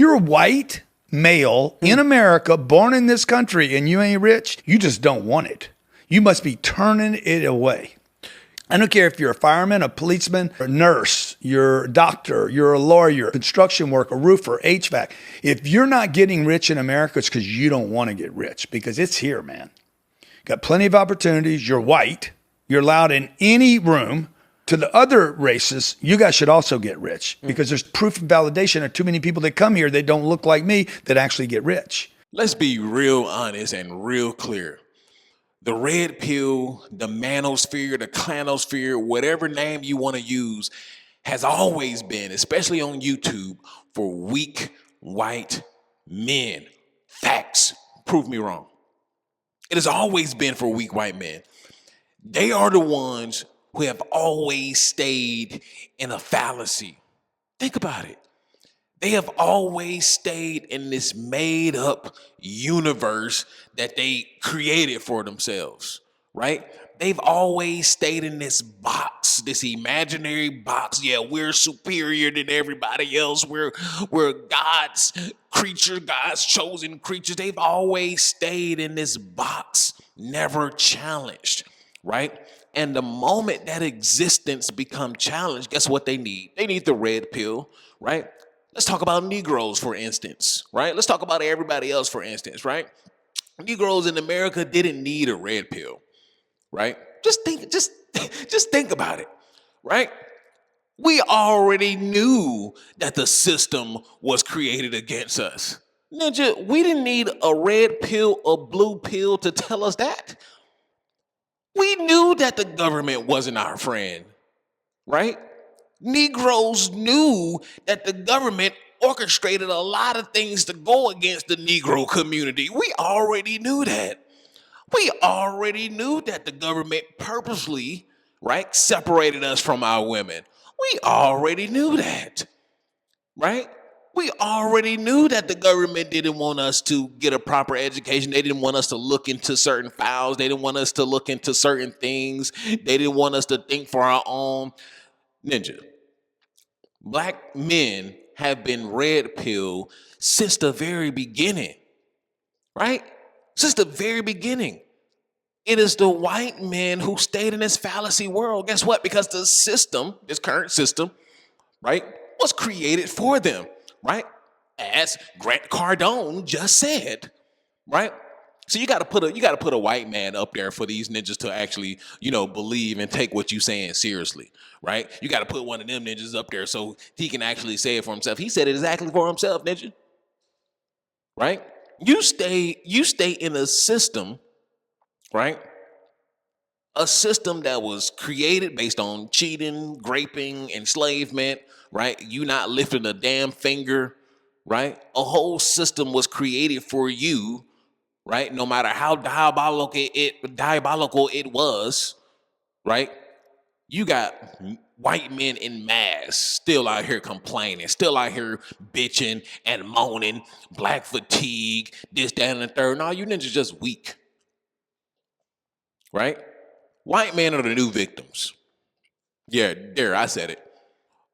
You're a white male in America, born in this country, and you ain't rich. You just don't want it. You must be turning it away. I don't care if you're a fireman, a policeman, a nurse, you're a doctor, you're a lawyer, construction worker, roofer, HVAC. If you're not getting rich in America, it's because you don't want to get rich, because it's here, man. Got plenty of opportunities. You're white. You're allowed in any room. To the other races, you guys should also get rich, because there's proof and validation of too many people that come here that don't look like me that actually get rich. Let's be real honest and real clear. The red pill, the manosphere, the clanosphere, whatever name you want to use, has always been, especially on YouTube, for weak white men. Facts. Prove me wrong. It has always been for weak white men. They are the ones who have always stayed in a fallacy. Think about it. They have always stayed in this made up universe that they created for themselves, right? They've always stayed in this box, this imaginary box. Yeah, we're superior than everybody else. We're God's creatures, God's chosen creatures. They've always stayed in this box, never challenged, right? And the moment that existence becomes challenged, guess what they need? They need the red pill, right? Let's talk about Negroes, for instance, right? Let's talk about everybody else, for instance, right? Negroes in America didn't need a red pill, right? Just think about it, right? We already knew that the system was created against us. Ninja, we didn't need a red pill or blue pill to tell us that. We knew that the government wasn't our friend, right? Negroes knew that the government orchestrated a lot of things to go against the Negro community. We already knew that. We already knew that the government purposely, right, separated us from our women. We already knew that, right? We already knew that the government didn't want us to get a proper education. They didn't want us to look into certain files. They didn't want us to look into certain things. They didn't want us to think for our own. Ninja, black men have been red pill since the very beginning, right? Since the very beginning. It is the white men who stayed in this fallacy world. Guess what? Because the system, this current system, right, was created for them, right? As Grant Cardone just said, right? So you got to put a white man up there for these ninjas to actually, believe and take what you saying seriously, right? You got to put one of them ninjas up there so he can actually say it for himself. He said it exactly for himself, ninja, right? You stay in a system, right? A system that was created based on cheating, raping, enslavement, right? You not lifting a damn finger, right? A whole system was created for you, right? No matter how diabolical it was, right? You got white men in mass still out here complaining, still out here bitching and moaning, black fatigue, this, that, and the third. No, you ninjas just weak, right? White men are the new victims. Yeah, there, I said it.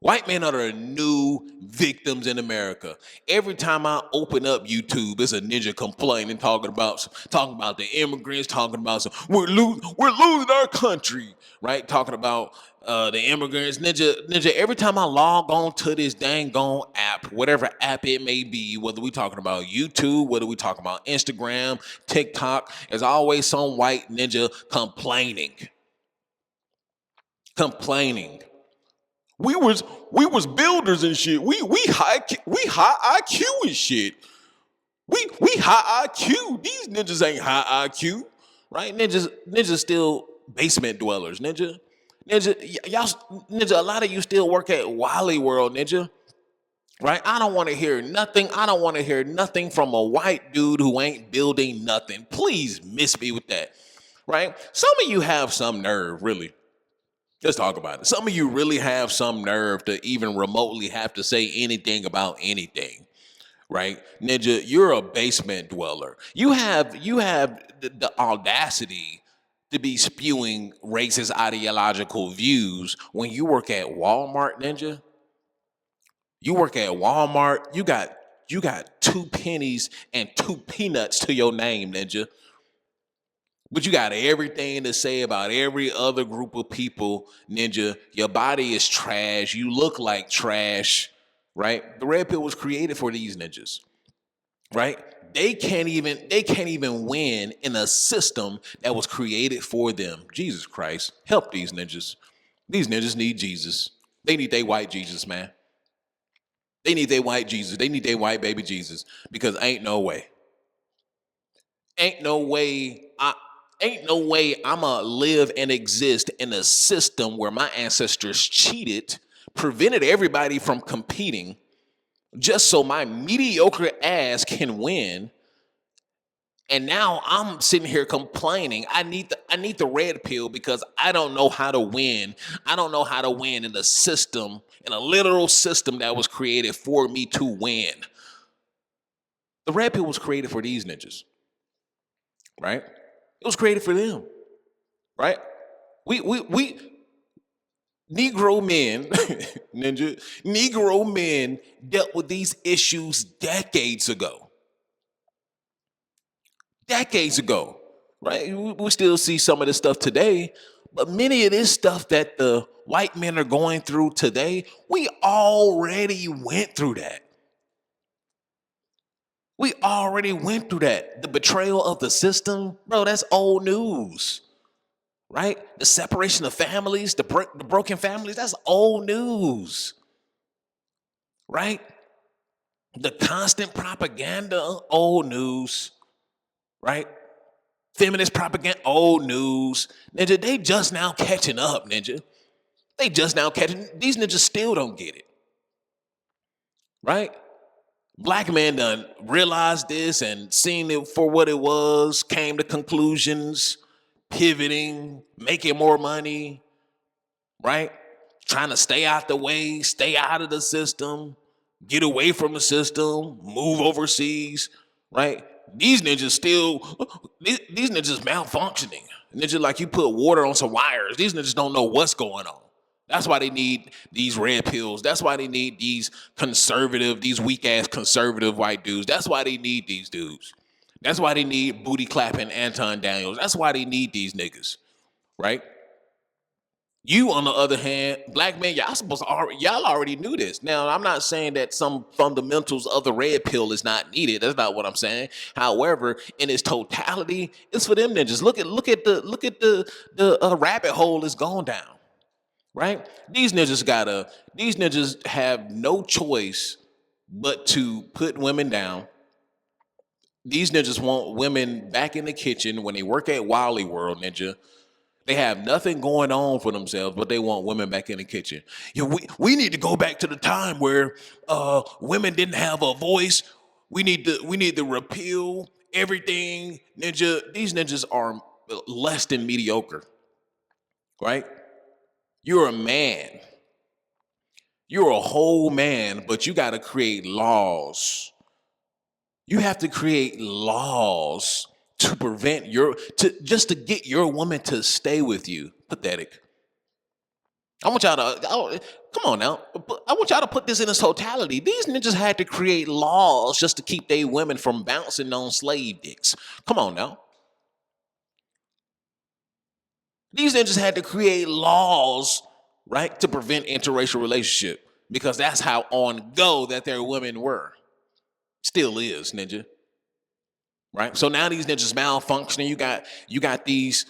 White men are the new victims in America. Every time I open up YouTube, it's a ninja complaining, talking about the immigrants, talking about we're losing our country, right? Talking about the immigrants. Ninja, every time I log on to this dang gone app, whatever app it may be, whether we talking about YouTube, whether we talking about Instagram, TikTok, there's always some white ninja complaining. We was builders and shit. We high IQ and shit. We high IQ. These ninjas ain't high IQ, right? Ninjas still basement dwellers. Ninja, y'all, ninja. A lot of you still work at Wally World, ninja. Right? I don't want to hear nothing. I don't want to hear nothing from a white dude who ain't building nothing. Please miss me with that. Right? Some of you have some nerve, really. Let's talk about it. Some of you really have some nerve to even remotely have to say anything about anything, right? Ninja, you're a basement dweller. You have the audacity to be spewing racist ideological views when you work at Walmart, ninja. You work at Walmart. You got two pennies and two peanuts to your name, ninja. But you got everything to say about every other group of people, ninja. Your body is trash. You look like trash, right? The red pill was created for these ninjas, right? They can't even win in a system that was created for them. Jesus Christ, help these ninjas. These ninjas need Jesus. They need their white Jesus, man. They need their white Jesus. They need their white baby Jesus, because ain't no way. Ain't no way I'ma live and exist in a system where my ancestors cheated, prevented everybody from competing, just so my mediocre ass can win. And now I'm sitting here complaining. I need the red pill because I don't know how to win. I don't know how to win in a system, in a literal system that was created for me to win. The red pill was created for these ninjas, right? It was created for them, right? We Negro men, ninja, Negro men dealt with these issues decades ago. Decades ago, right? We still see some of this stuff today, but many of this stuff that the white men are going through today, we already went through that. We already went through that. The betrayal of the system, bro, that's old news, right? The separation of families, the broken families, that's old news, right? The constant propaganda, old news, right? Feminist propaganda, old news. Ninja, they just now catching up, ninja. They just now catching. These ninjas still don't get it, right? Black men done realized this and seen it for what it was, came to conclusions, pivoting, making more money, right? Trying to stay out the way, stay out of the system, get away from the system, move overseas, right? These ninjas malfunctioning. Ninja, like you put water on some wires. These ninjas don't know what's going on. That's why they need these red pills. That's why they need these weak ass conservative white dudes. That's why they need these dudes. That's why they need booty clapping Anton Daniels. That's why they need these niggas, right? You, on the other hand, black men, y'all already knew this. Now, I'm not saying that some fundamentals of the red pill is not needed. That's not what I'm saying. However, in its totality, it's for them ninjas. Look at the rabbit hole it's gone down. Right? These ninjas have no choice but to put women down. These ninjas want women back in the kitchen when they work at Wally World, ninja. They have nothing going on for themselves, but they want women back in the kitchen. We need to go back to the time where women didn't have a voice. We need to repeal everything, ninja. These ninjas are less than mediocre, right? You're a man. You're a whole man, but you got to create laws. You have to create laws to prevent just to get your woman to stay with you. Pathetic. I want y'all to come on now. I want y'all to put this in its totality. These ninjas had to create laws just to keep their women from bouncing on slave dicks. Come on now. These ninjas had to create laws, right, to prevent interracial relationship, because that's how on go that their women were. Still is, ninja. Right? So now these ninjas malfunctioning. You got these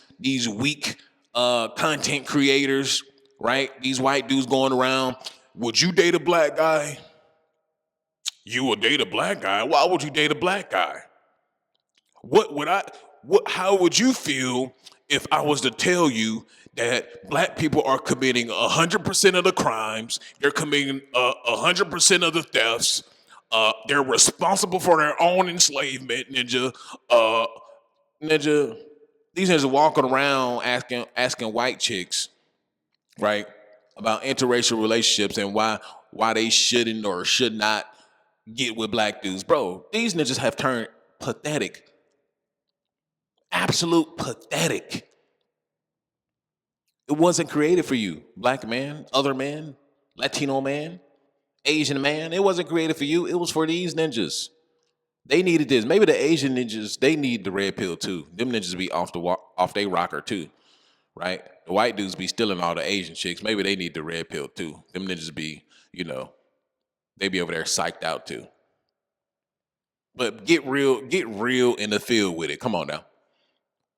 weak content creators, right? These white dudes going around. Would you date a black guy? You would date a black guy? Why would you date a black guy? How would you feel if I was to tell you that black people are committing 100% of the crimes, they're committing 100% of the thefts, they're responsible for their own enslavement, ninja. Ninja, these ninjas walking around asking white chicks, right, about interracial relationships and why they shouldn't or should not get with black dudes. Bro, these ninjas have turned pathetic. Absolute pathetic. It wasn't created for you, black man, other man, Latino man. Asian man. It wasn't created for you. It was for these ninjas. They needed this. Maybe the Asian ninjas, they need the red pill too. Them ninjas be off they rocker too, right? The white dudes be stealing all the Asian chicks. Maybe they need the red pill too. Them ninjas be, they be over there psyched out too. But get real in the field with it. Come on now.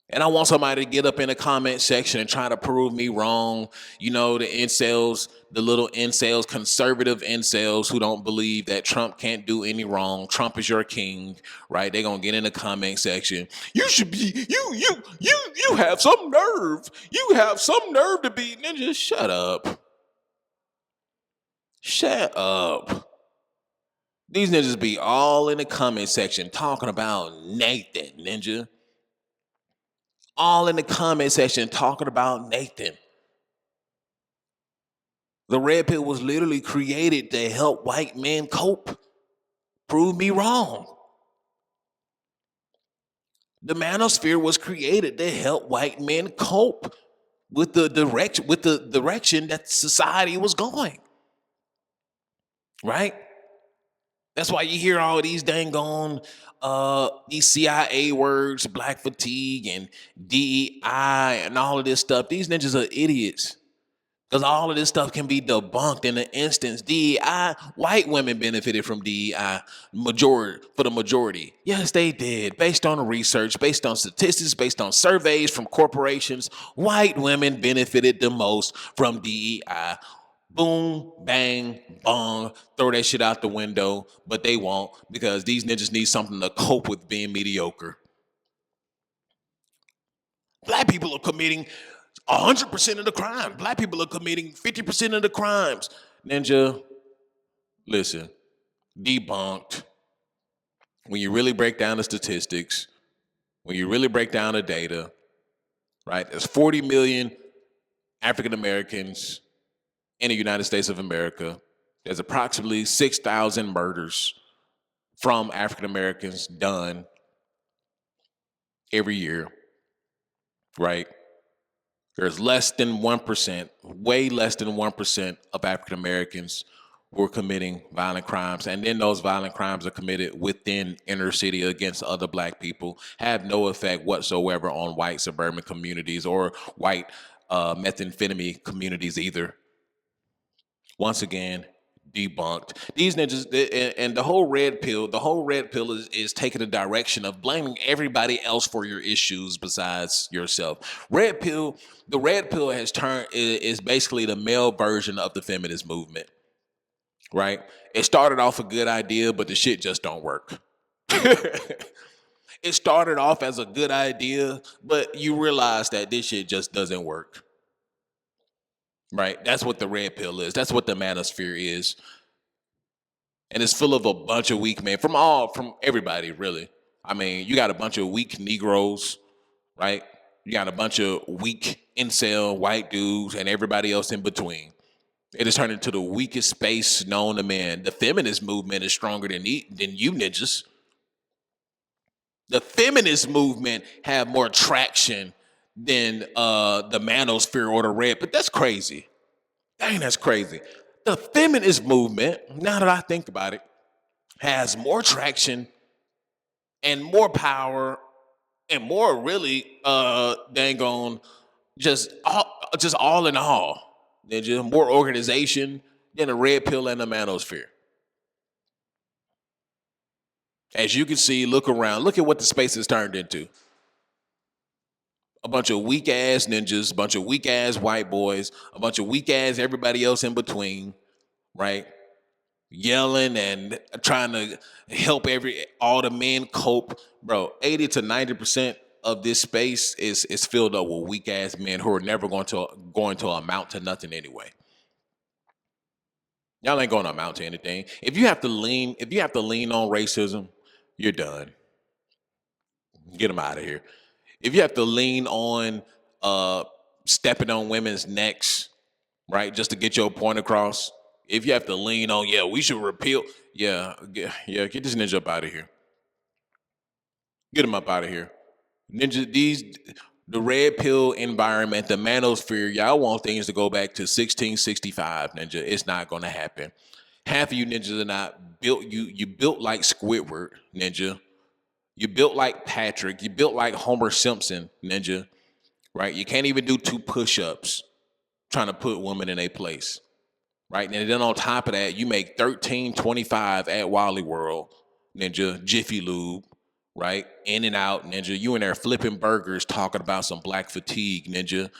And I want somebody to get up in the comment section and try to prove me wrong. The incels, the little incels, conservative incels who don't believe that Trump can't do any wrong. Trump is your king, right? They're gonna get in the comment section. You should be, you have some nerve. You have some nerve to be ninja. Shut up. Shut up. These ninjas be all in the comment section talking about Nathan, ninja. All in the comment section talking about Nathan. The red pill was literally created to help white men cope. Prove me wrong. The manosphere was created to help white men cope with the direction that society was going. Right? That's why you hear all these dang on these CIA words, black fatigue and DEI and all of this stuff. These ninjas are idiots. Because all of this stuff can be debunked in an instance. DEI, white women benefited from DEI for the majority. Yes, they did. Based on research, based on statistics, based on surveys from corporations, white women benefited the most from DEI. Boom, bang, bong, throw that shit out the window, but they won't because these ninjas need something to cope with being mediocre. Black people are committing 100% of the crime. Black people are committing 50% of the crimes. Ninja, listen, debunked. When you really break down the statistics, when you really break down the data, right? There's 40 million African Americans in the United States of America. There's approximately 6,000 murders from African Americans done every year, right? There's less than 1%, way less than 1% of African Americans who are committing violent crimes. And then those violent crimes are committed within inner city against other black people, have no effect whatsoever on white suburban communities or white methamphetamine communities either. Once again, debunked. These ninjas and the whole red pill is taking the direction of blaming everybody else for your issues besides yourself. The red pill is basically the male version of the feminist movement. Right? It started off a good idea, but the shit just don't work. It started off as a good idea, but you realize that this shit just doesn't work. Right? That's what the red pill is. That's what the manosphere is. And it's full of a bunch of weak men from everybody, really. I mean, you got a bunch of weak Negroes, right? You got a bunch of weak incel white dudes and everybody else in between. It has turned into the weakest space known to man. The feminist movement is stronger than you ninjas. The feminist movement have more traction than the manosphere or the red, but that's crazy. Dang, that's crazy. The feminist movement, now that I think about it, has more traction and more power and more really dang on just all in all. There's just more organization than the red pill and the manosphere. As you can see, look around, look at what the space has turned into. A bunch of weak ass ninjas, a bunch of weak ass white boys, a bunch of weak ass everybody else in between, right? Yelling and trying to help all the men cope. Bro, 80 to 90% of this space is filled up with weak ass men who are never going to amount to nothing anyway. Y'all ain't going to amount to anything. If you have to lean on racism, you're done. Get them out of here. If you have to lean on stepping on women's necks, right, just to get your point across. If you have to lean on, we should repeal. Get this ninja up out of here. Get him up out of here. The red pill environment, the manosphere, y'all want things to go back to 1665, ninja. It's not going to happen. Half of you ninjas are not built. You built like Squidward, ninja. You built like Patrick. You built like Homer Simpson, ninja. Right? You can't even do 2 push-ups trying to put women in a place. Right? And then on top of that, you make $13.25 at Wally World, ninja, Jiffy Lube, right? In and out, ninja. You in there flipping burgers, talking about some black fatigue, ninja.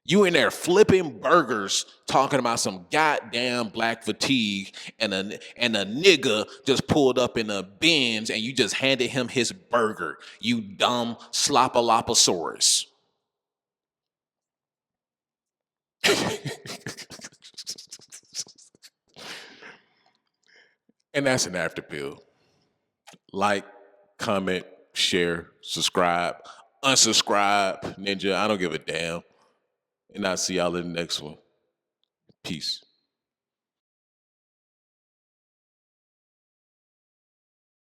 You in there flipping burgers, talking about some goddamn black fatigue, and a nigga just pulled up in a Benz, and you just handed him his burger. You dumb slopaloposaurus. And that's an after pill. Like, comment, share, subscribe, unsubscribe, ninja. I don't give a damn. And I'll see y'all in the next one. Peace.